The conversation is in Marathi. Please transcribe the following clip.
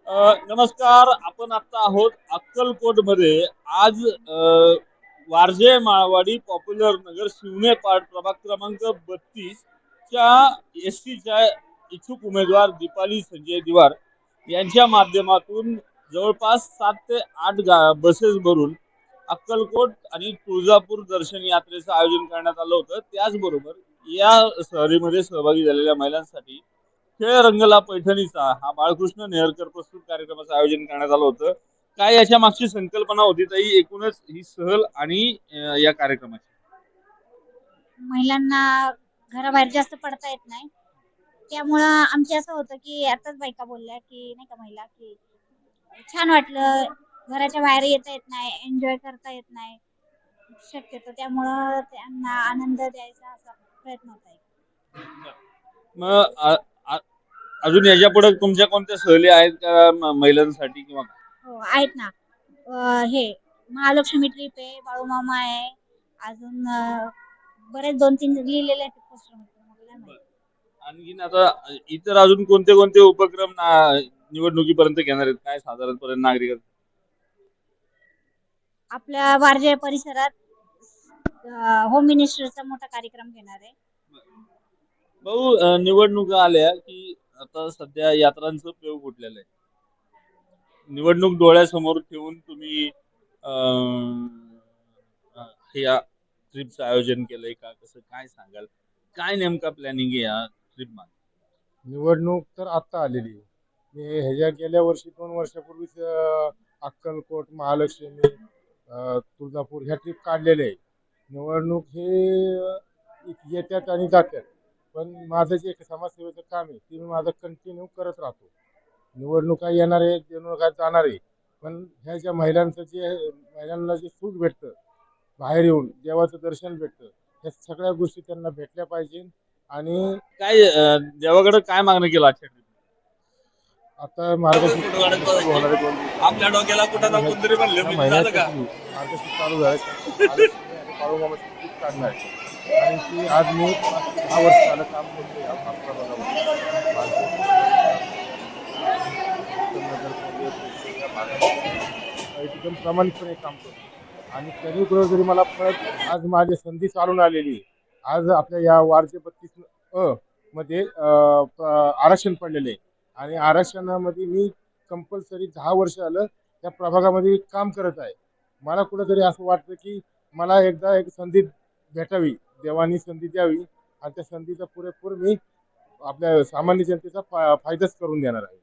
नमस्कार. आपण आता आहोत अक्कलकोटमध्ये. आज वारजे माळवाडी पॉप्युलर नगर शिवणे प्रभाग क्रमांक 32 च्या एसटीच्या इच्छुक उमेदवार दीपाली संजय दिवार यांच्या माध्यमातून जवळपास 7 ते 8 बसेस भरून अक्कलकोट आणि तुळजापूर दर्शन यात्रेचं आयोजन करण्यात आलं होतं. त्याचबरोबर या सहलीमध्ये सहभागी झालेल्या महिलांसाठी खेळ रंगला पैठणीचा हा बाळकृष्ण नेहरकर प्रस्तुत कार्यक्रमाचं आयोजन करण्यात आलं होतं. काय याच्या मागची संकल्पना होती ताई, एकूणच ही सहल आणि या कार्यक्रमाची? महिलांना घराबाहेर जास्त पडता येत नाही. त्यामुळं आमची असं होतं की आताच बायका बोलल्या की नाही का महिला की छान वाटलं. घराच्या बाहेर येता येत नाही, एन्जॉय करता येत नाही शक्यतो. त्यामुळं त्यांना आनंद द्यायचा असा प्रयत्न होता एक. मग अजून याच्या पुढे तुमच्या कोणत्या सहली आहेत का महिलांसाठी किंवा? हो आहेत ना. हे महालक्ष्मी ट्रिप आहे, बाळूमामा आहे, अजून बरेच 2-3 लिहिलेले आहेत पोस्टर मध्ये. आणखीन आता इतर अजून कोणते कोणते उपक्रम निवडणुकीपर्यंत घेणार आहेत, काय साधारणपर्यंत नागरिक? आपल्या वारजे परिसरात होम मिनिस्टरचा मोठा कार्यक्रम घेणार आहे. भाऊ, निवडणुका आल्या की आता सध्या यात्रांचं पेव फुटलेलं आहे. निवडणूक डोळ्यासमोर ठेवून तुम्ही या ट्रिपचं आयोजन केलंय का, कसं काय सांगाल? काय नेमका प्लॅनिंग आहे या ट्रिप मध्ये? निवडणूक तर आता आलेली आहे. मी ह्याच्या गेल्या वर्षी 2 वर्षापूर्वीच अक्कलकोट, महालक्ष्मी, तुळजापूर ह्या ट्रिप काढलेल्या आहे. निवडणूक हे येतात आणि जातात, पण माझं जे समाजसेवेचं काम आहे ते मी माझं कंटिन्यू करत राहतो. निवडणुका येणार आहे, निवडणुका जाणार आहे, पण ह्या ज्या महिलांना जे सुख भेटतं, बाहेर येऊन देवाचं दर्शन भेटतं, ह्या सगळ्या गोष्टी त्यांना भेटल्या पाहिजे. आणि काय देवाकडे काय मागणं केलं आजच्या ट्रिप? आता मार्गशीर्ष चालू होणार आहे 2 दिवसात. आपल्या डोक्याला कुठं ना कुठतरी म्हणले या म्हणजे झालं का? महिन्यासाठी मार्गशीर्ष चालू झाल्यानंतर महालक्ष्मी आणि बाळूमामाची ट्रिप काढणार आहे. आणि ती आज मी 6 वर्ष झालं काम करतो या प्रभागामध्ये. या भागामध्ये एकदम प्रामाणिकपणे काम करतो. आणि तरी जरी मला परत आज माझी संधी चालून आलेली आहे. आज आपल्या या वारजे 32 मध्ये आरक्षण पडलेले आहे. आणि आरक्षणामध्ये मी कंपल्सरी 10 वर्ष झालं त्या प्रभागामध्ये काम करत आहे. मला कुठेतरी असं वाटतं की मला एकदा एक संधी भेटावी, देवानी संधी द्यावी, आणि त्या संधीचा पुरेपूर मी आपल्या सामान्य जनतेचा फायदाच करून देणार आहे.